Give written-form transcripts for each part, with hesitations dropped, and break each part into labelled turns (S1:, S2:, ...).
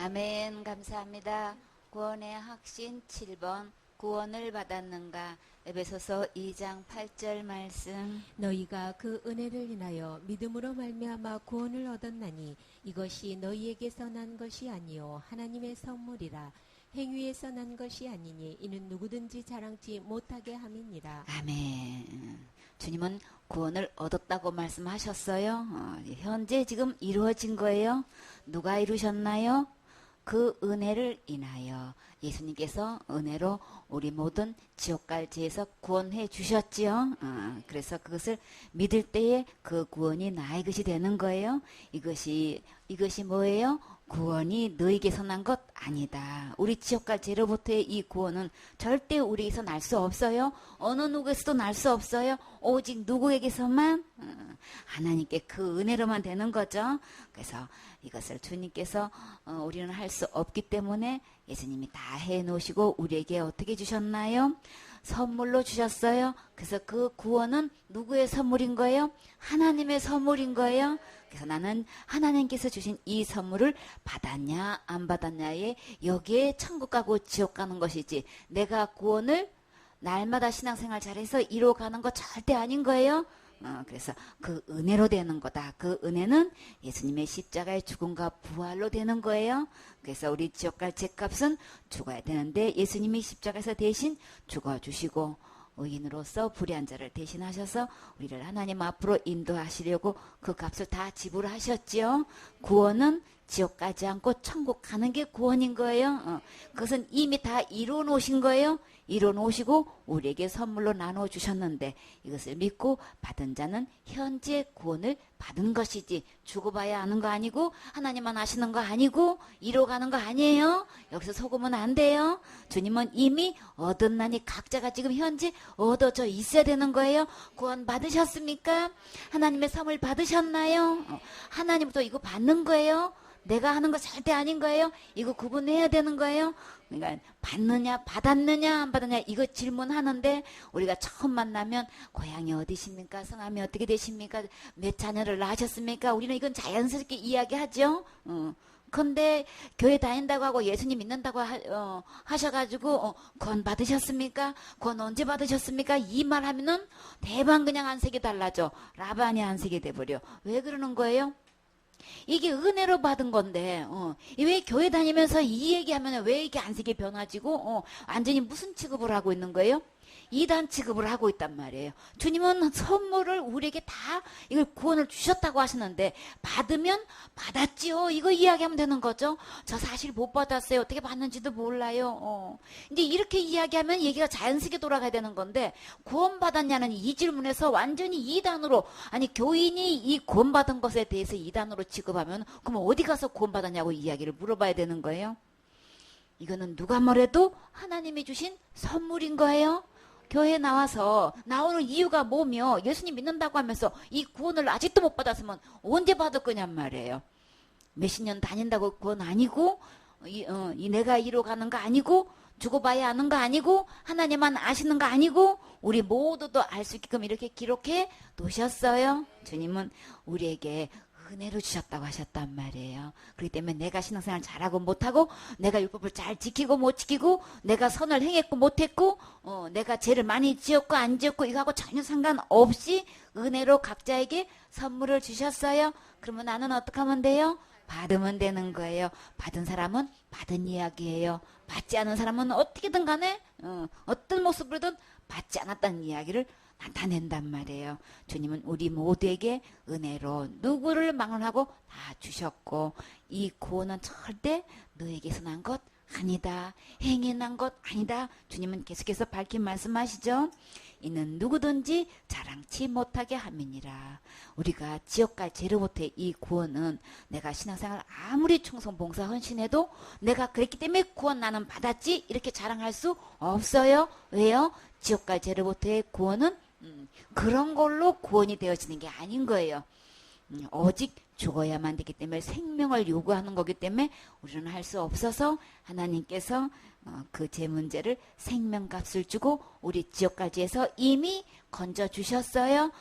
S1: 아멘. 감사합니다. 구원의 확신 7번 구원을 받았는가. 에베소서 2장 8절 말씀.
S2: 너희가 그 은혜를 인하여 믿음으로 말미암아 구원을 얻었나니 이것이 너희에게서 난 것이 아니요 하나님의 선물이라. 행위에서 난 것이 아니니 이는 누구든지 자랑치 못하게 함이니라.
S1: 아멘. 주님은 구원을 얻었다고 말씀하셨어요. 현재 지금 이루어진 거예요. 누가 이루셨나요? 그 은혜를 인하여 예수님께서 은혜로 우리 모든 지옥 갈 죄에서 구원해 주셨지요. 그래서 그것을 믿을 때에 그 구원이 나의 것이 되는 거예요. 이것이 뭐예요? 구원이 너에게서 난 것 아니다. 우리 지옥 갈 죄로부터의 이 구원은 절대 우리에게서 날 수 없어요. 어느 누구에서도 날 수 없어요. 오직 누구에게서만 하나님께 그 은혜로만 되는 거죠. 그래서 이것을 주님께서 우리는 할 수 없기 때문에 예수님이 다 해놓으시고 우리에게 어떻게 주셨나요? 선물로 주셨어요. 그래서 그 구원은 누구의 선물인 거예요? 하나님의 선물인 거예요. 그래서 나는 하나님께서 주신 이 선물을 받았냐 안 받았냐에 여기에 천국 가고 지옥 가는 것이지 내가 구원을 날마다 신앙생활 잘해서 이루어가는 거 절대 아닌 거예요. 그래서 그 은혜로 되는 거다. 그 은혜는 예수님의 십자가의 죽음과 부활로 되는 거예요. 그래서 우리 지옥 갈 죄값은 죽어야 되는데 예수님이 십자가에서 대신 죽어주시고 의인으로서 불의한 자를 대신하셔서 우리를 하나님 앞으로 인도하시려고 그 값을 다 지불하셨지요. 구원은 지옥 가지 않고 천국 가는 게 구원인 거예요. 그것은 이미 다 이루어 놓으신 거예요. 이루어 놓으시고 우리에게 선물로 나눠 주셨는데 이것을 믿고 받은 자는 현재 구원을 받은 것이지 주고봐야 하는 거 아니고 하나님만 아시는 거 아니고 이루어가는 거 아니에요. 여기서 속으면 안 돼요. 주님은 이미 얻었나니 각자가 지금 현재 얻어져 있어야 되는 거예요. 구원 받으셨습니까? 하나님의 선물 받으셨나요? 하나님부터 이거 받는 거예요. 내가 하는 거 절대 아닌 거예요. 이거 구분해야 되는 거예요. 그러니까 받느냐 받았느냐 안 받았느냐 이거 질문하는데 우리가 처음 만나면 고향이 어디십니까? 성함이 어떻게 되십니까? 몇 자녀를 낳으셨습니까? 우리는 이건 자연스럽게 이야기하죠. 근데 교회 다닌다고 하고 예수님 믿는다고 하셔가지고 구원 받으셨습니까? 구원 언제 받으셨습니까? 이 말 하면은 대박 그냥 안색이 달라져. 라반이 안색이 돼버려. 왜 그러는 거예요? 이게 은혜로 받은 건데 왜 교회 다니면서 이 얘기하면 왜 이렇게 안색이 변화지고 완전히 무슨 취급을 하고 있는 거예요? 이단 취급을 하고 있단 말이에요. 주님은 선물을 우리에게 다 이걸 구원을 주셨다고 하시는데 받으면 받았지요. 이거 이야기하면 되는 거죠. 저 사실 못 받았어요. 어떻게 받는지도 몰라요. 이제 이렇게 이야기하면 얘기가 자연스럽게 돌아가야 되는 건데 구원 받았냐는 이 질문에서 완전히 이단으로 아니 교인이 이 구원 받은 것에 대해서 이단으로 취급하면 그럼 어디 가서 구원 받았냐고 이야기를 물어봐야 되는 거예요. 이거는 누가 뭐래도 하나님이 주신 선물인 거예요. 교회에 나와서 나오는 이유가 뭐며 예수님 믿는다고 하면서 이 구원을 아직도 못 받았으면 언제 받을 거냔 말이에요. 몇십 년 다닌다고 구원 아니고 내가 이뤄가는 거 아니고 죽어봐야 하는 거 아니고 하나님만 아시는 거 아니고 우리 모두도 알 수 있게끔 이렇게 기록해 놓으셨어요. 주님은 우리에게 은혜로 주셨다고 하셨단 말이에요. 그렇기 때문에 내가 신앙생활 잘하고 못하고 내가 율법을 잘 지키고 못 지키고 내가 선을 행했고 못했고 내가 죄를 많이 지었고 안 지었고 이거하고 전혀 상관없이 은혜로 각자에게 선물을 주셨어요. 그러면 나는 어떻게 하면 돼요? 받으면 되는 거예요. 받은 사람은 받은 이야기예요. 받지 않은 사람은 어떻게든 간에 어떤 모습으로든 받지 않았다는 이야기를 나타낸단 말이에요. 주님은 우리 모두에게 은혜로 누구를 막론하고 다 주셨고 이 구원은 절대 너에게서 난 것 아니다. 행해 난 것 아니다. 주님은 계속해서 밝힌 말씀하시죠. 이는 누구든지 자랑치 못하게 함이니라. 우리가 지옥 갈 죄로부터의 이 구원은 내가 신앙생활 아무리 충성 봉사 헌신해도 내가 그랬기 때문에 구원 나는 받았지 이렇게 자랑할 수 없어요. 왜요? 지옥 갈 죄로부터의 구원은 그런 걸로 구원이 되어지는 게 아닌 거예요. 오직 죽어야만 되기 때문에 생명을 요구하는 거기 때문에 우리는 할 수 없어서 하나님께서 그 죄 문제를 생명값을 주고 우리 지옥까지에서 이미 건져주셨어요.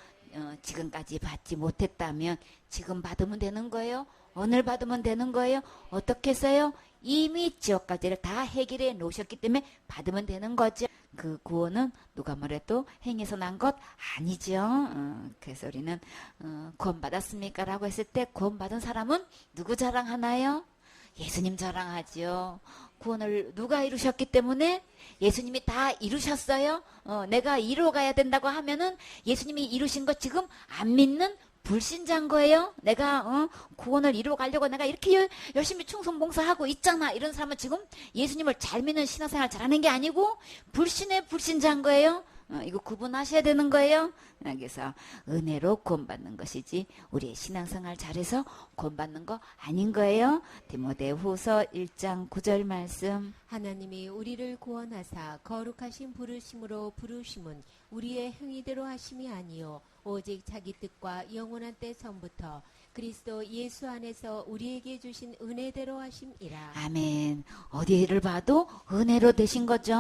S1: 지금까지 받지 못했다면 지금 받으면 되는 거예요. 오늘 받으면 되는 거예요. 어떻게 써요? 이미 지옥까지를 다 해결해 놓으셨기 때문에 받으면 되는 거죠. 그 구원은 누가 뭐래도 행해서 난 것 아니죠. 그래서 우리는 구원 받았습니까? 라고 했을 때 구원 받은 사람은 누구 자랑하나요? 예수님 자랑하지요. 구원을 누가 이루셨기 때문에 예수님이 다 이루셨어요. 내가 이루어 가야 된다고 하면은 예수님이 이루신 거 지금 안 믿는 불신자인 거예요. 내가 구원을 이루어 가려고 내가 이렇게 열심히 충성봉사하고 있잖아. 이런 사람은 지금 예수님을 잘 믿는 신앙생활 잘하는 게 아니고 불신의 불신자인 거예요. 이거 구분하셔야 되는 거예요. 그래서 은혜로 구원받는 것이지 우리의 신앙생활 잘해서 구원받는 거 아닌 거예요. 디모데후서 1장 9절 말씀.
S2: 하나님이 우리를 구원하사 거룩하신 부르심으로 부르심은 우리의 행위대로 하심이 아니요 오직 자기 뜻과 영원한 때 전부터 그리스도 예수 안에서 우리에게 주신 은혜대로 하심이라.
S1: 아멘. 어디를 봐도 은혜로 되신 거죠.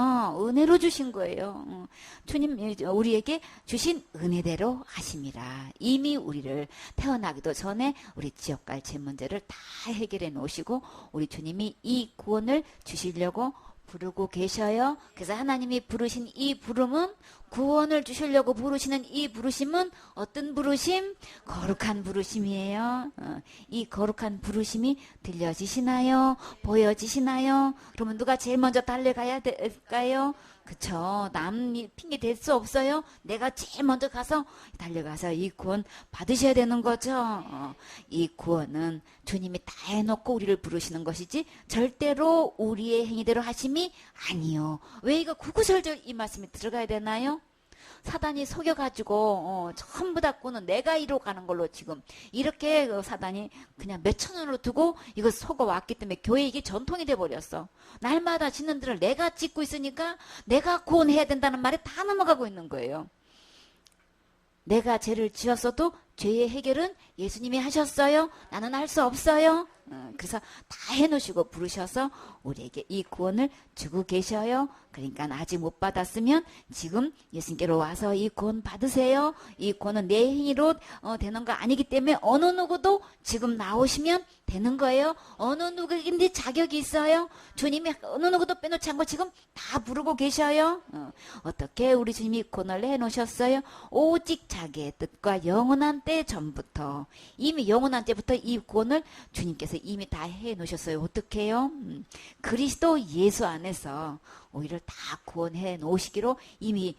S1: 은혜로 주신 거예요. 주님 우리에게 주신 은혜대로 하심이라. 이미 우리를 태어나기도 전에 우리 지옥 갈 죄 문제를 다 해결해 놓으시고 우리 주님이 이 구원을 주시려고 부르고 계셔요. 그래서 하나님이 부르신 이 부름은 구원을 주시려고 부르시는 이 부르심은 어떤 부르심? 거룩한 부르심이에요. 이 거룩한 부르심이 들려지시나요? 보여지시나요? 그러면 누가 제일 먼저 달려가야 될까요? 그쵸. 남 핑계 댈 수 없어요. 내가 제일 먼저 가서 달려가서 이 구원 받으셔야 되는 거죠. 이 구원은 주님이 다 해놓고 우리를 부르시는 것이지 절대로 우리의 행위대로 하심이 아니요. 왜 이거 구구절절 이 말씀이 들어가야 되나요? 사단이 속여가지고 전부 다 꾸는 내가 이로 가는 걸로 지금 이렇게 사단이 그냥 몇천 원으로 두고 이거 속아왔기 때문에 교회 이게 전통이 돼버렸어. 날마다 짓는 들을 내가 짓고 있으니까 내가 구원해야 된다는 말에 다 넘어가고 있는 거예요. 내가 죄를 지었어도 죄의 해결은 예수님이 하셨어요. 나는 할 수 없어요. 그래서 다 해놓으시고 부르셔서 우리에게 이 구원을 주고 계셔요. 그러니까 아직 못 받았으면 지금 예수님께로 와서 이 구원 받으세요. 이 구원은 내 행위로 되는 거 아니기 때문에 어느 누구도 지금 나오시면 되는 거예요. 어느 누구인데 자격이 있어요. 주님이 어느 누구도 빼놓지 않고 지금 다 부르고 계셔요. 어떻게 우리 주님이 구원을 해놓으셨어요? 오직 자기의 뜻과 영원한 때 전부터 이미 영원한 때부터 이 구원을 주님께서 이미 다 해놓으셨어요. 어떻게 해요? 그리스도 예수 안에서 우리를 다 구원해 놓으시기로 이미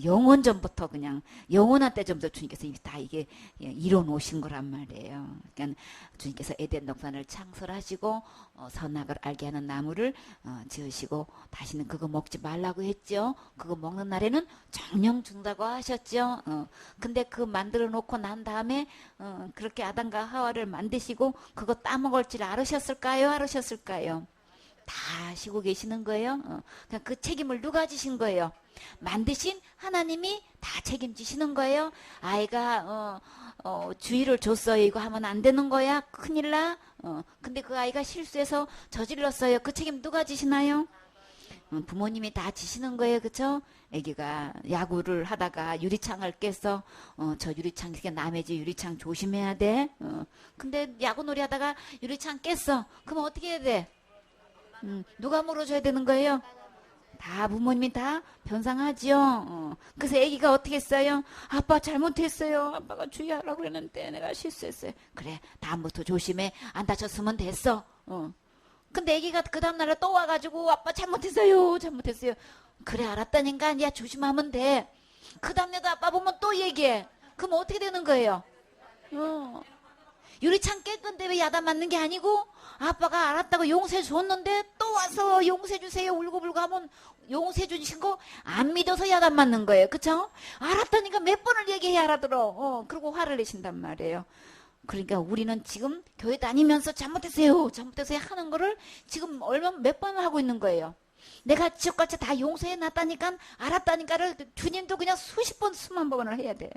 S1: 영원 전부터 그냥 영원한 때 전부터 주님께서 이미 다 이게 이뤄 놓으신 거란 말이에요. 그러니까 주님께서 에덴 동산을 창설하시고 선악을 알게 하는 나무를 지으시고 다시는 그거 먹지 말라고 했죠. 그거 먹는 날에는 정령 준다고 하셨죠. 근데 그 만들어 놓고 난 다음에 그렇게 아담과 하와를 만드시고 그거 따먹을 줄 알으셨을까요? 알으셨을까요? 다 아시고 계시는 거예요. 그냥 그 책임을 누가 지신 거예요? 만드신 하나님이 다 책임지시는 거예요. 아이가 주의를 줬어요. 이거 하면 안 되는 거야. 큰일 나. 근데 그 아이가 실수해서 저질렀어요. 그 책임 누가 지시나요? 부모님이 다 지시는 거예요. 그쵸? 애기가 야구를 하다가 유리창을 깼어. 저 유리창, 남의 집 유리창 조심해야 돼. 근데 야구놀이 하다가 유리창 깼어. 그럼 어떻게 해야 돼? 누가 물어줘야 되는 거예요? 다 부모님이 다 변상하지요. 그래서 애기가 어떻게 했어요? 아빠 잘못했어요. 아빠가 주의하라고 그랬는데 내가 실수했어요. 그래, 다음부터 조심해. 안 다쳤으면 됐어. 근데 애기가 그 다음날에 또 와가지고 아빠 잘못했어요. 잘못했어요. 그래, 알았다니까. 야, 조심하면 돼. 그 다음날도 아빠 보면 또 얘기해. 그럼 어떻게 되는 거예요? 유리창 깰 건데 왜 야단 맞는 게 아니고 아빠가 알았다고 용서해 줬는데 또 와서 용서해 주세요 울고불고 하면 용서해 주신 거 안 믿어서 야단 맞는 거예요. 그쵸? 알았다니까 몇 번을 얘기해야 알아들어. 그리고 화를 내신단 말이에요. 그러니까 우리는 지금 교회 다니면서 잘못했어요 하는 거를 지금 몇 번을 하고 있는 거예요. 내가 지옥같이 다 용서해 놨다니까 알았다니까를 주님도 그냥 수십 번 수만 번을 해야 돼.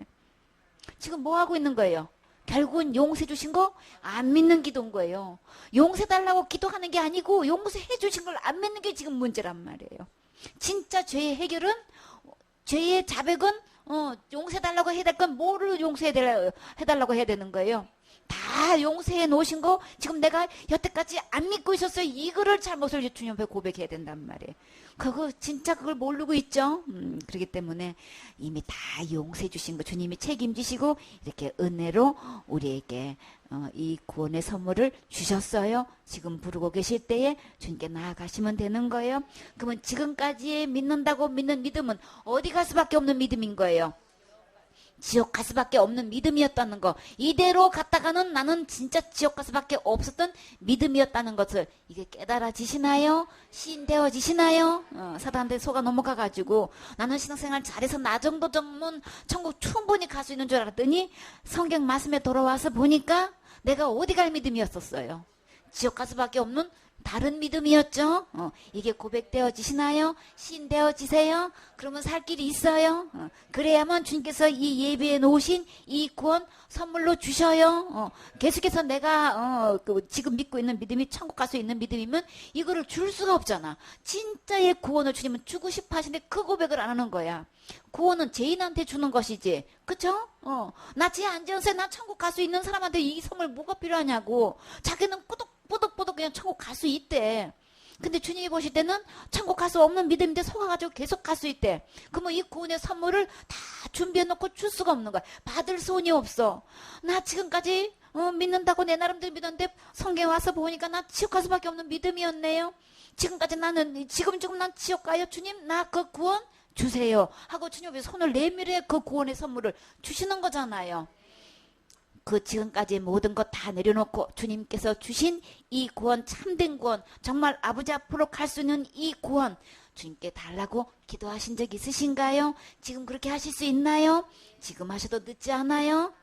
S1: 지금 뭐 하고 있는 거예요? 결국은 용서해 주신 거 안 믿는 기도인 거예요. 용서해 달라고 기도하는 게 아니고 용서해 주신 걸 안 믿는 게 지금 문제란 말이에요. 진짜 죄의 해결은 죄의 자백은 용서해 달라고 해야 될 건 뭐를 용서해 달라고 해야 되는 거예요? 다 용서해 놓으신 거 지금 내가 여태까지 안 믿고 있었어요. 이거를 잘못을 주님 앞에 고백해야 된단 말이에요. 그거 진짜 그걸 모르고 있죠. 그렇기 때문에 이미 다 용서해 주신 거 주님이 책임지시고 이렇게 은혜로 우리에게 이 구원의 선물을 주셨어요. 지금 부르고 계실 때에 주님께 나아가시면 되는 거예요. 그러면 지금까지 믿는다고 믿는 믿음은 어디 갈 수밖에 없는 믿음인 거예요. 지옥 갈 수밖에 없는 믿음이었다는 거. 이대로 갔다가는 나는 진짜 지옥 갈 수밖에 없었던 믿음이었다는 것을 이게 깨달아지시나요? 시인되어지시나요? 사단한테 속아 넘어가가지고 나는 신앙생활 잘해서 나 정도 정도면 천국 충분히 갈 수 있는 줄 알았더니 성경 말씀에 돌아와서 보니까 내가 어디 갈 믿음이었었어요. 지옥 갈 수밖에 없는 다른 믿음이었죠. 이게 고백되어지시나요? 시인되어지세요? 그러면 살 길이 있어요. 그래야만 주님께서 이 예배에 놓으신 이 구원 선물로 주셔요. 계속해서 내가 지금 믿고 있는 믿음이 천국 갈 수 있는 믿음이면 이거를 줄 수가 없잖아. 진짜의 구원을 주님은 주고 싶어 하시는데 그 고백을 안 하는 거야. 구원은 죄인한테 주는 것이지. 그쵸? 나 죄 안 지었어요. 나 천국 갈 수 있는 사람한테 이 선물 뭐가 필요하냐고. 자기는 꾸덕꾸덕 그냥 천국 갈 수 있대. 근데 주님이 보실 때는 천국 갈 수 없는 믿음인데 속아가지고 계속 갈 수 있대. 그러면 이 구원의 선물을 다 준비해놓고 줄 수가 없는 거야. 받을 손이 없어. 나 지금까지 믿는다고 내 나름대로 믿었는데 성경에 와서 보니까 나 지옥 갈 수밖에 없는 믿음이었네요. 지금까지 나는 지금 난 지옥 가요. 주님 나 그 구원 주세요 하고 주님 앞에 손을 내밀어 그 구원의 선물을 주시는 거잖아요. 그 지금까지 모든 것 다 내려놓고 주님께서 주신 이 구원, 참된 구원, 정말 아버지 앞으로 갈 수 있는 이 구원 주님께 달라고 기도하신 적 있으신가요? 지금 그렇게 하실 수 있나요? 지금 하셔도 늦지 않아요?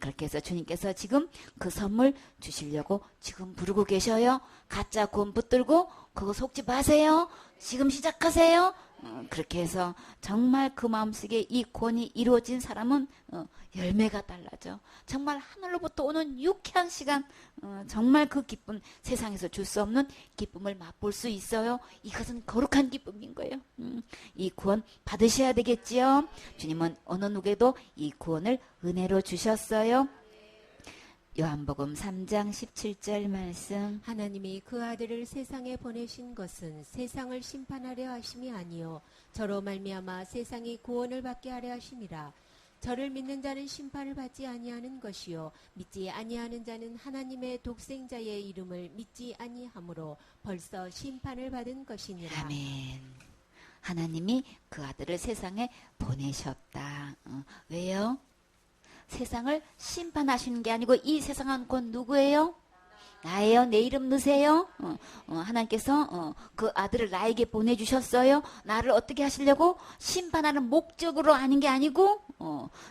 S1: 그렇게 해서 주님께서 지금 그 선물 주시려고 지금 부르고 계셔요. 가짜 구원 붙들고 그거 속지 마세요. 지금 시작하세요. 그렇게 해서 정말 그 마음속에 이 구원이 이루어진 사람은 열매가 달라져. 정말 하늘로부터 오는 유쾌한 시간, 정말 그 기쁨, 세상에서 줄 수 없는 기쁨을 맛볼 수 있어요. 이것은 거룩한 기쁨인 거예요. 이 구원 받으셔야 되겠지요. 주님은 어느 누구에도 이 구원을 은혜로 주셨어요. 요한복음 3장 17절 말씀.
S2: 하나님이 그 아들을 세상에 보내신 것은 세상을 심판하려 하심이 아니요 저로 말미암아 세상이 구원을 받게 하려 하심이라. 저를 믿는 자는 심판을 받지 아니하는 것이요 믿지 아니하는 자는 하나님의 독생자의 이름을 믿지 아니하므로 벌써 심판을 받은 것이니라.
S1: 아멘. 하나님이 그 아들을 세상에 보내셨다. 왜요? 세상을 심판하시는 게 아니고 이 세상은 곧 누구예요? 나예요. 내 이름 넣으세요. 하나님께서 그 아들을 나에게 보내주셨어요. 나를 어떻게 하시려고? 심판하는 목적으로 하는 게 아니고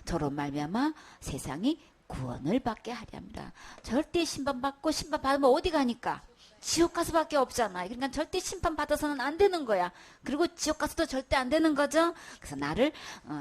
S1: 저로 말미암아 세상이 구원을 받게 하려 합니다. 절대 심판받고 심판받으면 어디 가니까? 지옥 가서밖에 없잖아. 그러니까 절대 심판받아서는 안 되는 거야. 그리고 지옥 가서도 절대 안 되는 거죠. 그래서 나를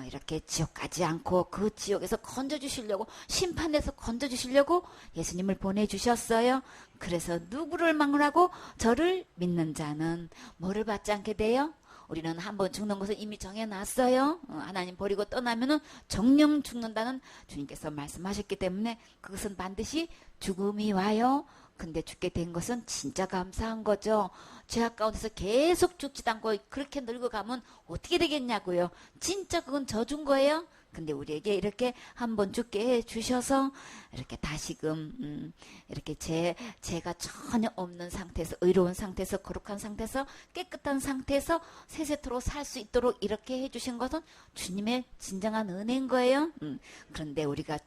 S1: 이렇게 지옥 가지 않고 그 지옥에서 건져주시려고, 심판에서 건져주시려고 예수님을 보내주셨어요. 그래서 누구를 막론하고 저를 믿는 자는 뭐를 받지 않게 돼요? 우리는 한번 죽는 것을 이미 정해놨어요. 하나님 버리고 떠나면은 정령 죽는다는 주님께서 말씀하셨기 때문에 그것은 반드시 죽음이 와요. 근데 죽게 된 것은 진짜 감사한 거죠. 죄악 가운데서 계속 죽지도 않고 그렇게 늙어가면 어떻게 되겠냐고요. 진짜 그건 저준 거예요. 근데 우리에게 이렇게 한번 죽게 해 주셔서 이렇게 다시금 이렇게 죄가 전혀 없는 상태에서, 의로운 상태에서, 거룩한 상태에서, 깨끗한 상태에서 세세토록 살 수 있도록 이렇게 해주신 것은 주님의 진정한 은혜인 거예요. 그런데 우리가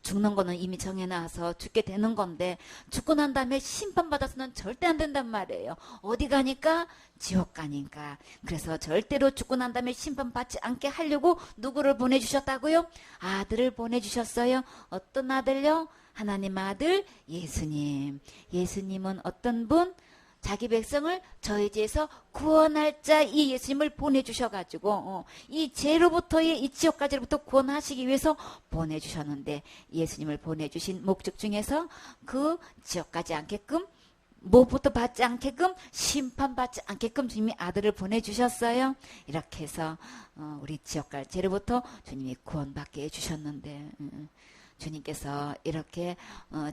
S1: 죽는 거는 이미 정해놔서 죽게 되는 건데, 죽고 난 다음에 심판받아서는 절대 안 된단 말이에요. 어디 가니까? 지옥 가니까. 그래서 절대로 죽고 난 다음에 심판받지 않게 하려고 누구를 보내주셨다고요? 아들을 보내주셨어요. 어떤 아들요? 하나님 아들 예수님. 예수님은 어떤 분? 자기 백성을 저희 죄에서 구원할 자 이 예수님을 보내주셔가지고 이 죄로부터의 이 지옥까지로부터 구원하시기 위해서 보내주셨는데, 예수님을 보내주신 목적 중에서 그 지옥 가지 않게끔, 무엇부터 받지 않게끔, 심판받지 않게끔 주님이 아들을 보내주셨어요. 이렇게 해서 우리 지옥 갈 죄로부터 주님이 구원받게 해주셨는데, 주님께서 이렇게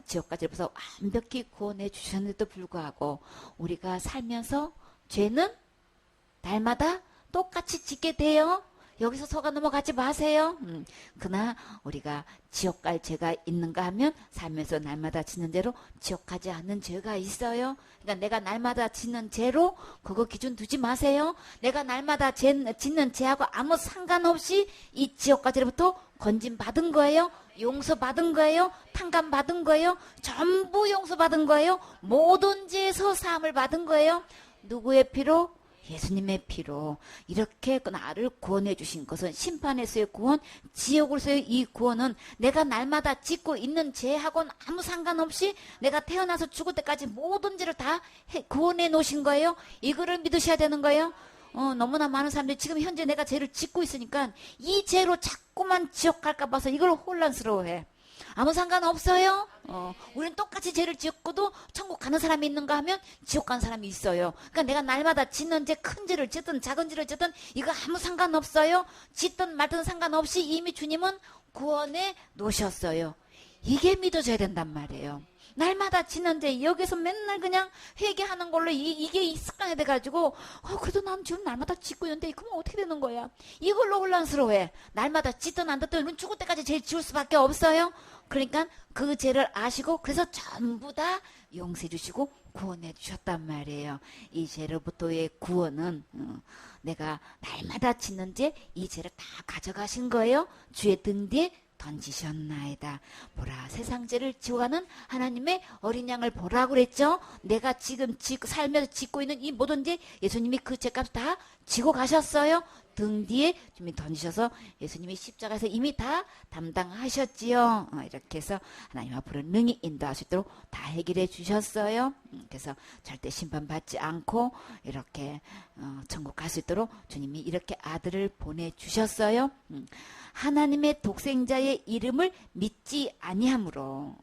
S1: 지옥까지로서 완벽히 구원해 주셨는데도 불구하고 우리가 살면서 죄는 날마다 똑같이 짓게 돼요. 여기서 속아 넘어가지 마세요. 그러나 우리가 지옥 갈 죄가 있는가 하면 살면서 날마다 짓는 죄로 지옥 가지 않는 죄가 있어요. 그러니까 내가 날마다 짓는 죄로 그거 기준 두지 마세요. 내가 날마다 짓는 죄하고 아무 상관없이 이 지옥까지로부터 건짐받은 거예요. 용서받은 거예요. 탕감받은 거예요. 전부 용서받은 거예요. 모든 죄에서 사함을 받은 거예요. 누구의 피로? 예수님의 피로. 이렇게 나를 구원해 주신 것은 심판에서의 구원, 지옥으로서의 이 구원은 내가 날마다 짓고 있는 죄하고는 아무 상관없이 내가 태어나서 죽을 때까지 모든 죄를 다 구원해 놓으신 거예요. 이거를 믿으셔야 되는 거예요. 너무나 많은 사람들이 지금 현재 내가 죄를 짓고 있으니까 이 죄로 자꾸만 지옥 갈까 봐서 이걸 혼란스러워해. 아무 상관없어요. 우리는 똑같이 죄를 지었고도 천국 가는 사람이 있는가 하면 지옥 가는 사람이 있어요. 그러니까 내가 날마다 짓는 죄, 큰 죄를 짓든 작은 죄를 짓든 이거 아무 상관없어요. 짓든 말든 상관없이 이미 주님은 구원해 놓으셨어요. 이게 믿어져야 된단 말이에요. 날마다 짓는데 여기서 맨날 그냥 회개하는 걸로 이게 습관이 돼가지고 그래도 난 지금 날마다 짓고 있는데 그러면 어떻게 되는 거야? 이걸로 혼란스러워해. 날마다 짓든 안 짓든 우리는 죽을 때까지 죄 지을 수밖에 없어요. 그러니까 그 죄를 아시고 그래서 전부 다 용서해 주시고 구원해 주셨단 말이에요. 이 죄로부터의 구원은 내가 날마다 짓는 죄 이 죄를 다 가져가신 거예요. 주의 등 뒤에 던지셨나이다. 보라 세상 죄를 지워가는 하나님의 어린 양을 보라고 그랬죠. 내가 지금 살면서 짓고 있는 이 모든 죄 예수님이 그 죄값 다 지고 가셨어요. 등 뒤에 주님이 던지셔서 예수님이 십자가에서 이미 다 담당하셨지요. 이렇게 해서 하나님 앞으로 능히 인도할 수 있도록 다 해결해 주셨어요. 그래서 절대 심판받지 않고 이렇게 천국 갈 수 있도록 주님이 이렇게 아들을 보내주셨어요. 하나님의 독생자의 이름을 믿지 아니함으로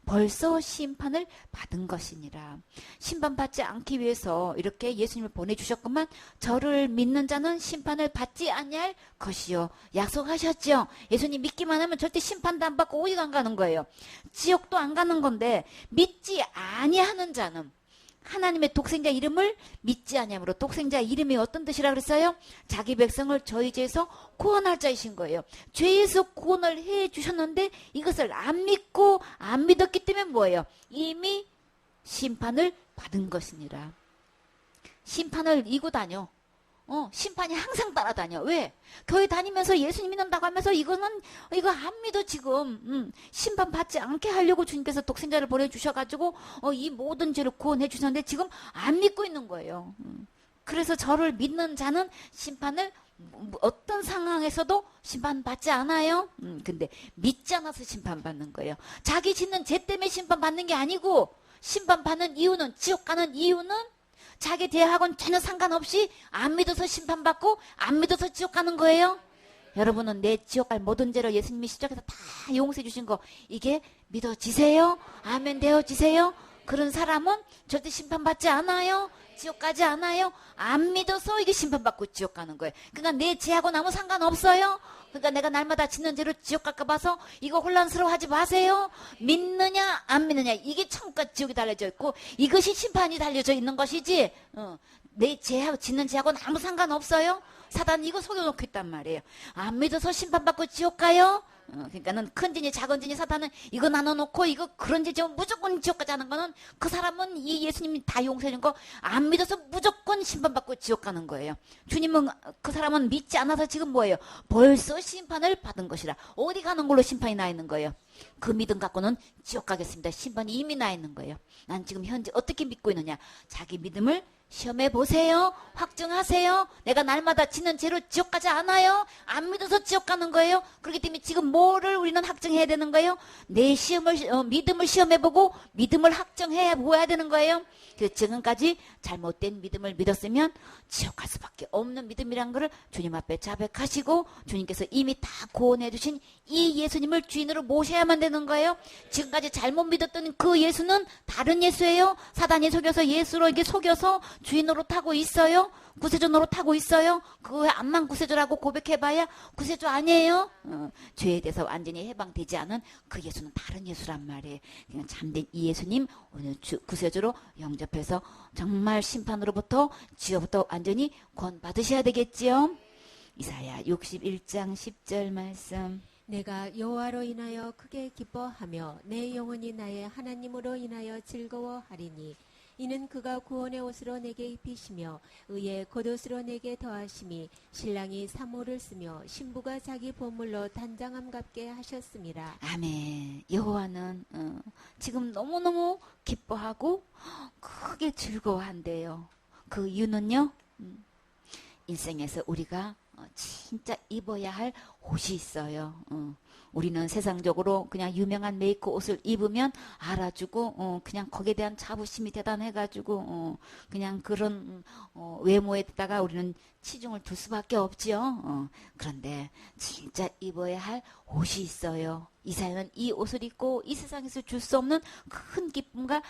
S1: 벌써 심판을 받은 것이니라. 심판받지 않기 위해서 이렇게 예수님을 보내주셨구만. 저를 믿는 자는 심판을 받지 아니할 것이요. 약속하셨죠. 예수님 믿기만 하면 절대 심판도 안 받고 어디도 안 가는 거예요. 지옥도 안 가는 건데 믿지 아니하는 자는 하나님의 독생자 이름을 믿지 아니함으로. 독생자 이름이 어떤 뜻이라 그랬어요? 자기 백성을 저희 죄에서 구원할 자이신 거예요. 죄에서 구원을 해 주셨는데 이것을 안 믿고 안 믿었기 때문에 뭐예요? 이미 심판을 받은 것이니라. 심판을 이고 다녀. 심판이 항상 따라다녀. 왜? 교회 다니면서 예수님 믿는다고 하면서 이거 안 믿어 지금. 심판 받지 않게 하려고 주님께서 독생자를 보내주셔가지고 이 모든 죄를 구원해 주셨는데 지금 안 믿고 있는 거예요. 그래서 저를 믿는 자는 심판을 어떤 상황에서도 심판받지 않아요. 근데 믿지 않아서 심판받는 거예요. 자기 짓는 죄 때문에 심판받는 게 아니고 심판받는 이유는, 지옥 가는 이유는 자기 대하고는 전혀 상관없이 안 믿어서 심판받고 안 믿어서 지옥 가는 거예요. 여러분은 내 지옥 갈 모든 죄를 예수님이 십자가에서 다 용서해 주신 거 이게 믿어지세요? 아멘 되어지세요? 그런 사람은 절대 심판받지 않아요. 지옥 가지 않아요. 안 믿어서 이게 심판받고 지옥 가는 거예요. 그러니까 내 죄하고는 아무 상관없어요. 그러니까 내가 날마다 짓는 죄로 지옥 갈까 봐서 이거 혼란스러워하지 마세요. 믿느냐 안 믿느냐 이게 천국과 지옥이 달려져 있고 이것이 심판이 달려져 있는 것이지 내 죄하고 짓는 죄하고는 아무 상관없어요. 사단이 이거 속여놓고 있단 말이에요. 안 믿어서 심판받고 지옥 가요. 그러니까는 큰 죄니 작은 죄니 사단은 이거 나눠놓고 이거 그런 죄 지금 무조건 지옥 가자는 거는 그 사람은 이 예수님이 다 용서해 준 거 안 믿어서 무조건 심판받고 지옥 가는 거예요. 주님은 그 사람은 믿지 않아서 지금 뭐예요? 벌써 심판을 받은 것이라. 어디 가는 걸로 심판이 나 있는 거예요? 그 믿음 갖고는 지옥 가겠습니다. 심판이 이미 나 있는 거예요. 난 지금 현재 어떻게 믿고 있느냐? 자기 믿음을 시험해 보세요. 확증하세요. 내가 날마다 짓는 죄로 지옥 가지 않아요. 안 믿어서 지옥 가는 거예요. 그렇기 때문에 지금 뭐를 우리는 확증해야 되는 거예요? 내 믿음을 시험해보고 믿음을 확정해 보아야 되는 거예요. 그래서 지금까지 잘못된 믿음을 믿었으면 지옥 갈 수밖에 없는 믿음이란 것을 주님 앞에 자백하시고 주님께서 이미 다 구원해 주신 이 예수님을 주인으로 모셔야만 되는 거예요. 지금까지 잘못 믿었던 그 예수는 다른 예수예요. 사단이 속여서 예수로 이게 속여서 주인으로 타고 있어요. 구세주 노릇하고 있어요? 그거 왜 암만 구세주라고 고백해봐야 구세주 아니에요? 죄에 대해서 완전히 해방되지 않은 그 예수는 다른 예수란 말이에요. 그냥 참된 이 예수님 오늘 구세주로 영접해서 정말 심판으로부터 지옥부터 완전히 구원받으셔야 되겠지요. 이사야 61장 10절 말씀.
S2: 내가 여호와로 인하여 크게 기뻐하며 내 영혼이 나의 하나님으로 인하여 즐거워하리니 이는 그가 구원의 옷으로 내게 입히시며 의의 겉옷으로 내게 더하심이 신랑이 사모를 쓰며 신부가 자기 보물로 단장함같게 하셨음이라.
S1: 아멘. 여호와는 지금 너무너무 기뻐하고 크게 즐거워한대요. 그 이유는요. 인생에서 우리가 진짜 입어야 할 옷이 있어요. 우리는 세상적으로 그냥 유명한 메이커 옷을 입으면 알아주고 그냥 거기에 대한 자부심이 대단해가지고 그냥 그런 외모에다가 우리는 치중을 둘 수밖에 없지요. 그런데 진짜 입어야 할 옷이 있어요. 이사야는 이 옷을 입고 이 세상에서 줄 수 없는 큰 기쁨과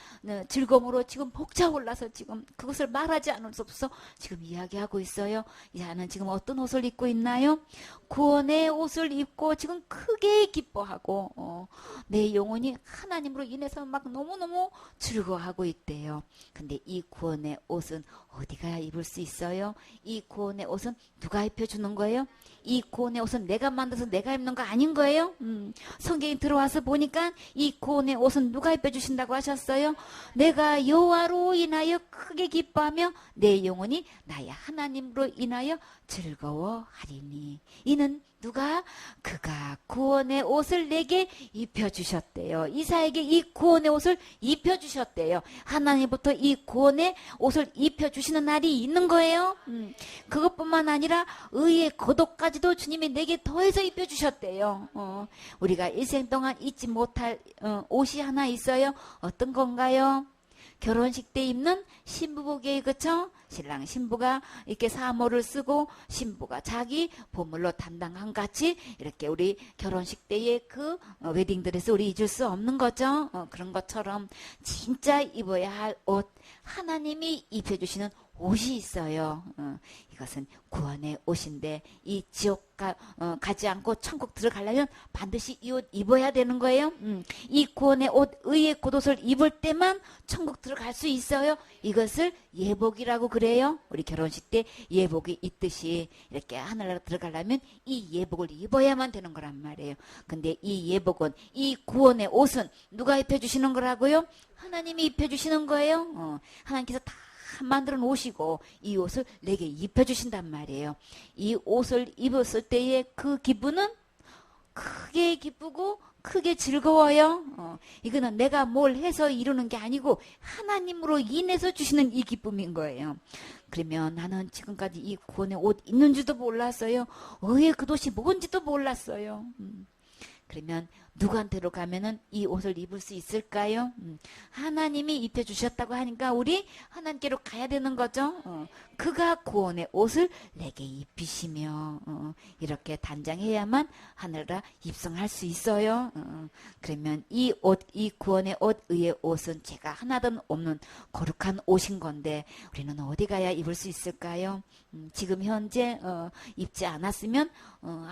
S1: 즐거움으로 지금 벅차올라서 지금 그것을 말하지 않을 수 없어 지금 이야기하고 있어요. 이사야는 지금 어떤 옷을 입고 있나요? 구원의 옷을 입고 지금 크게 기뻐하고 내 영혼이 하나님으로 인해서 막 너무너무 즐거워하고 있대요. 근데 이 구원의 옷은 어디가 입을 수 있어요? 이 구원의 옷은 누가 입혀주는 거예요? 이 구원의 옷은 내가 만들어서 내가 입는 거 아닌 거예요? 성경에 들어와서 보니까 이 구원의 옷은 누가 입혀주신다고 하셨어요? 내가 여호와로 인하여 크게 기뻐하며 내 영혼이 나의 하나님으로 인하여 즐거워하리니 이는 누가? 그가 구원의 옷을 내게 입혀주셨대요. 이사에게 이 구원의 옷을 입혀주셨대요. 하나님부터 이 구원의 옷을 입혀주시는 날이 있는 거예요. 그것뿐만 아니라 의의 겉옷까지도 주님이 내게 더해서 입혀주셨대요. 우리가 일생 동안 잊지 못할 옷이 하나 있어요. 어떤 건가요? 결혼식 때 입는 신부복이에요. 그쵸? 신랑 신부가 이렇게 사모를 쓰고 신부가 자기 보물로 담당한 같이 이렇게 우리 결혼식 때의 그 웨딩드레스 우리 잊을 수 없는 거죠. 그런 것처럼 진짜 입어야 할 옷 하나님이 입혀주시는 옷이 있어요. 이것은 구원의 옷인데 이 지옥 가지 않고 천국 들어가려면 반드시 이 옷 입어야 되는 거예요. 이 구원의 옷, 의의 겉옷을 입을 때만 천국 들어갈 수 있어요. 이것을 예복이라고 그래요. 우리 결혼식 때 예복이 있듯이 이렇게 하늘나라 들어가려면 이 예복을 입어야만 되는 거란 말이에요. 근데 이 예복은, 이 구원의 옷은 누가 입혀주시는 거라고요? 하나님이 입혀주시는 거예요. 하나님께서 다 만들어 놓으시고 이 옷을 내게 입혀주신단 말이에요. 이 옷을 입었을 때의 그 기분은 크게 기쁘고 크게 즐거워요. 이거는 내가 뭘 해서 이루는 게 아니고 하나님으로 인해서 주시는 이 기쁨인 거예요. 그러면 나는 지금까지 이 구원의 옷 있는 줄도 몰랐어요. 왜 그 옷이 뭔지도 몰랐어요. 그러면 누구한테로 가면은 이 옷을 입을 수 있을까요? 하나님이 입혀주셨다고 하니까 우리 하나님께로 가야 되는 거죠. 그가 구원의 옷을 내게 입히시며 이렇게 단장해야만 하늘나라 입성할 수 있어요. 그러면 이 옷, 이 구원의 옷, 의의 옷은 제가 하나도 없는 거룩한 옷인 건데 우리는 어디 가야 입을 수 있을까요? 지금 현재 입지 않았으면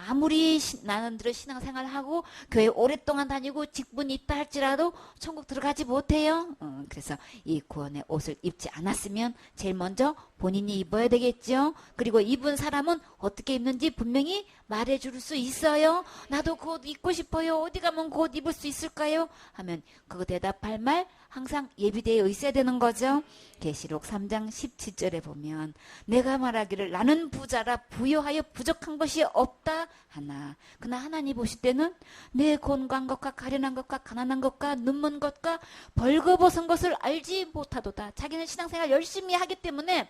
S1: 아무리 나름대로 신앙생활을 하고 교회 오랫동안 다니고 직분이 있다 할지라도 천국 들어가지 못해요. 그래서 이 구원의 옷을 입지 않았으면 제일 먼저 본인이 입어야 되겠죠. 그리고 입은 사람은 어떻게 입는지 분명히 말해줄 수 있어요. 나도 그 옷 입고 싶어요. 어디 가면 그 옷 입을 수 있을까요? 하면 그거 대답할 말 항상 예비되어 있어야 되는 거죠. 계시록 3장 17절에 보면 내가 말하기를 나는 부자라 부요하여 부족한 것이 없다 하나 그러나 하나님 보실 때는 내 곤고한 것과 가련한 것과 가난한 것과 눈먼 것과 벌거벗은 것을 알지 못하도다. 자기는 신앙생활 열심히 하기 때문에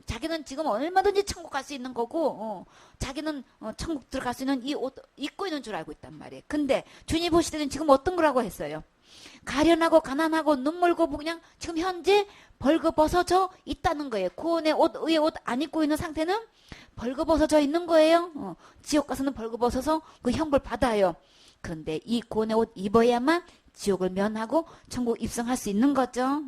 S1: 자기는 지금 얼마든지 천국 갈 수 있는 거고 자기는 천국 들어갈 수 있는 이 옷 입고 있는 줄 알고 있단 말이에요. 근데 주님 보실 때는 지금 어떤 거라고 했어요? 가련하고 가난하고 눈물고 그냥 지금 현재 벌거벗어져 있다는 거예요. 구원의 옷, 의의 옷 안 입고 있는 상태는 벌거벗어져 있는 거예요. 지옥 가서는 벌거벗어서 그 형벌 받아요. 그런데 이 구원의 옷 입어야만 지옥을 면하고 천국 입성할 수 있는 거죠.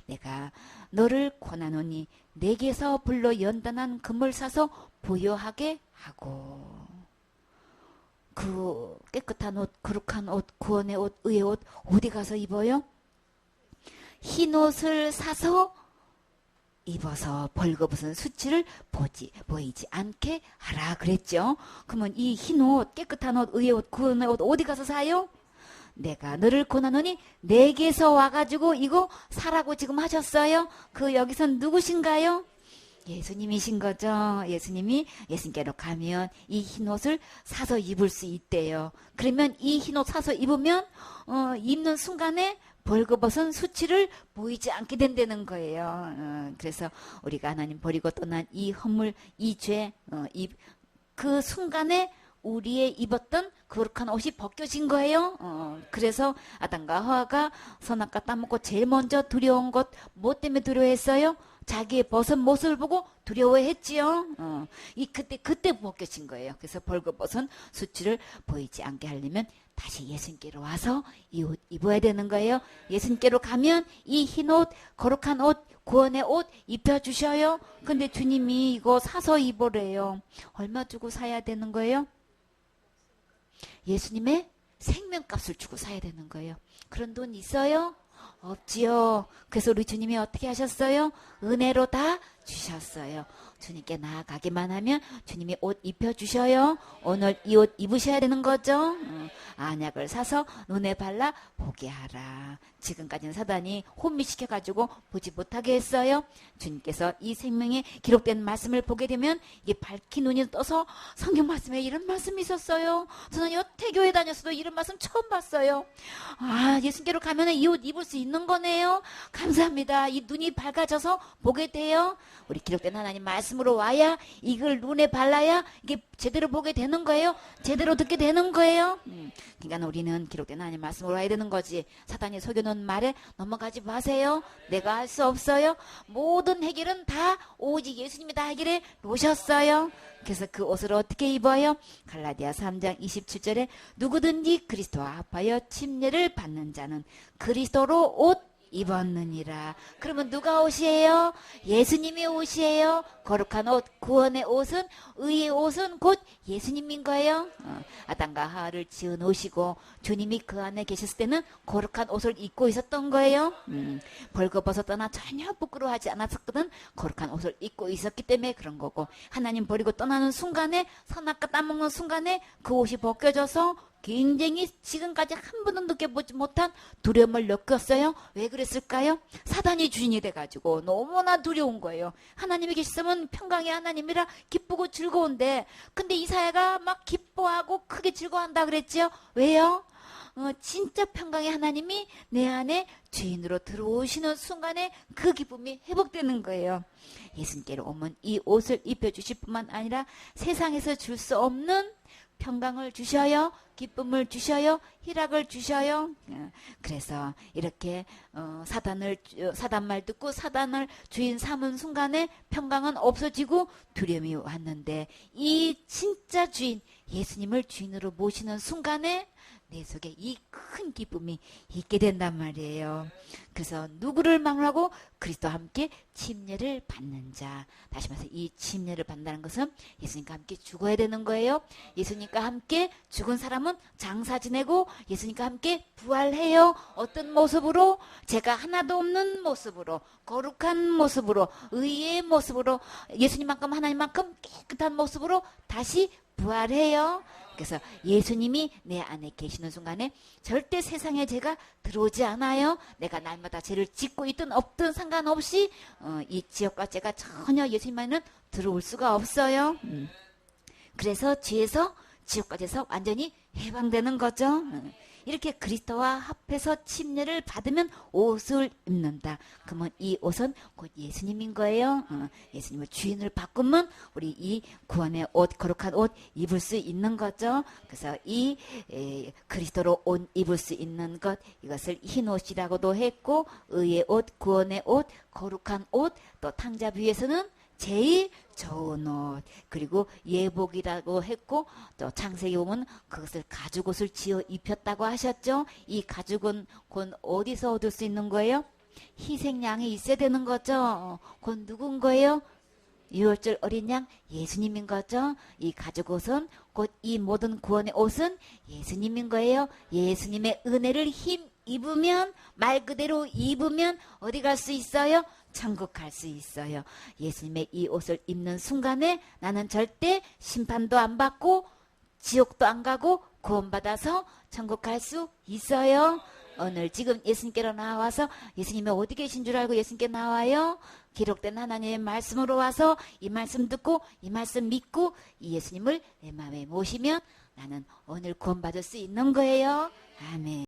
S1: 내가 너를 권하노니 내게서 불로 연단한 금을 사서 부요하게 하고. 그 깨끗한 옷, 거룩한 옷, 구원의 옷, 의의 옷 어디 가서 입어요? 흰 옷을 사서 입어서 벌거벗은 수치를 보이지 않게 하라 그랬죠. 그러면 이 흰 옷, 깨끗한 옷, 의의 옷, 구원의 옷 어디 가서 사요? 내가 너를 권하노니 내게서 와가지고 이거 사라고 지금 하셨어요. 그 여기선 누구신가요? 예수님이신 거죠. 예수님께로 가면 이 흰옷을 사서 입을 수 있대요. 그러면 이 흰옷 사서 입으면 입는 순간에 벌거벗은 수치를 보이지 않게 된다는 거예요. 그래서 우리가 하나님 버리고 떠난 이 허물, 이 죄, 그 순간에 우리의 입었던 거룩한 옷이 벗겨진 거예요. 그래서 아담과 하와가 선악과 따먹고 제일 먼저 두려운 것, 뭐 때문에 두려워했어요? 자기의 벗은 모습을 보고 두려워했지요. 그때 벗겨진 거예요. 그래서 벌거벗은 수치를 보이지 않게 하려면 다시 예수님께로 와서 이 옷 입어야 되는 거예요. 예수님께로 가면 이 흰 옷, 거룩한 옷, 구원의 옷 입혀주셔요. 근데 주님이 이거 사서 입으래요. 얼마 주고 사야 되는 거예요? 예수님의 생명값을 주고 사야 되는 거예요. 그런 돈 있어요? 없지요. 그래서 우리 주님이 어떻게 하셨어요? 은혜로 다 주셨어요. 주님께 나아가기만 하면 주님이 옷 입혀주셔요. 오늘 이 옷 입으셔야 되는 거죠. 안약을 사서 눈에 발라 보게 하라. 지금까지는 사단이 혼미시켜가지고 보지 못하게 했어요. 주님께서 이 생명에 기록된 말씀을 보게 되면 이게 밝힌 눈이 떠서 성경 말씀에 이런 말씀이 있었어요. 저는 여태 교회 다녔어도 이런 말씀 처음 봤어요. 예수님께로 가면 이 옷 입을 수 있는 거네요. 감사합니다. 이 눈이 밝아져서 보게 돼요. 우리 기록된 하나님 말씀으로 와야 이걸 눈에 발라야 이게 제대로 보게 되는 거예요. 제대로 듣게 되는 거예요. 그러니까 우리는 기록된 하나님 말씀으로 와야 되는 거지. 사단이 속여놓은 말에 넘어가지 마세요. 내가 할 수 없어요. 모든 해결은 다 오직 예수님이 다 해결해 놓으셨어요. 그래서 그 옷을 어떻게 입어요? 갈라디아 3장 27절에 누구든지 그리스도와 합하여 침례를 받는 자는 그리스도로 옷 입었느니라. 그러면 누가 옷이에요? 예수님이 옷이에요. 거룩한 옷, 구원의 옷은, 의의 옷은 곧 예수님인 거예요. 아담과 하와를 지은 옷이고 주님이 그 안에 계셨을 때는 거룩한 옷을 입고 있었던 거예요. 벌거벗었거나 전혀 부끄러워하지 않았었거든. 거룩한 옷을 입고 있었기 때문에 그런 거고, 하나님 버리고 떠나는 순간에, 선악과 따먹는 순간에 그 옷이 벗겨져서 굉장히 지금까지 한 번도 느껴보지 못한 두려움을 느꼈어요. 왜 그랬을까요? 사단이 주인이 돼가지고 너무나 두려운 거예요. 하나님이 계시으면 평강의 하나님이라 기쁘고 즐거운데, 근데 이사야가 막 기뻐하고 크게 즐거워한다 그랬지요. 왜요? 진짜 평강의 하나님이 내 안에 주인으로 들어오시는 순간에 그 기쁨이 회복되는 거예요. 예수님께로 오면 이 옷을 입혀주실 뿐만 아니라 세상에서 줄 수 없는 평강을 주셔요. 기쁨을 주셔요. 희락을 주셔요. 그래서 이렇게 사단 말 듣고 사단을 주인 삼은 순간에 평강은 없어지고 두려움이 왔는데, 이 진짜 주인 예수님을 주인으로 모시는 순간에 내 속에 이 큰 기쁨이 있게 된단 말이에요. 그래서 누구를 망라고? 그리스도와 함께 침례를 받는 자. 다시 말해서 이 침례를 받는다는 것은 예수님과 함께 죽어야 되는 거예요. 예수님과 함께 죽은 사람은 장사 지내고 예수님과 함께 부활해요. 어떤 모습으로? 제가 하나도 없는 모습으로, 거룩한 모습으로, 의의 모습으로, 예수님만큼 하나님만큼 깨끗한 모습으로 다시 부활해요. 그래서 예수님이 내 안에 계시는 순간에 절대 세상에 죄가 들어오지 않아요. 내가 날마다 죄를 짓고 있든 없든 상관없이 이 지옥과 죄가 전혀 예수님만은 들어올 수가 없어요. 그래서 죄에서, 지옥과 죄에서 완전히 해방되는 거죠. 이렇게 그리스도와 합해서 침례를 받으면 옷을 입는다. 그러면 이 옷은 곧 예수님인 거예요. 예수님을 주인을 바꾸면 우리 이 구원의 옷, 거룩한 옷 입을 수 있는 거죠. 그래서 이 그리스도로 옷 입을 수 있는 것, 이것을 흰 옷이라고도 했고, 의의 옷, 구원의 옷, 거룩한 옷, 또 탕자 위에서는 제일 좋은 옷, 그리고 예복이라고 했고, 또 창세기 보면 그것을 가죽옷을 지어 입혔다고 하셨죠. 이 가죽은 곧 어디서 얻을 수 있는 거예요? 희생양이 있어야 되는 거죠. 그건 누군 거예요? 6월절 어린 양 예수님인 거죠. 이 가죽 옷은 곧 이 모든 구원의 옷은 예수님인 거예요. 예수님의 은혜를 힘 입으면 말 그대로 입으면 어디 갈 수 있어요? 천국 갈 수 있어요. 예수님의 이 옷을 입는 순간에 나는 절대 심판도 안 받고 지옥도 안 가고 구원받아서 천국 갈 수 있어요. 오늘 지금 예수님께로 나와서 예수님이 어디 계신 줄 알고 예수님께 나와요. 기록된 하나님의 말씀으로 와서 이 말씀 듣고 이 말씀 믿고 이 예수님을 내 마음에 모시면 나는 오늘 구원받을 수 있는 거예요. 아멘.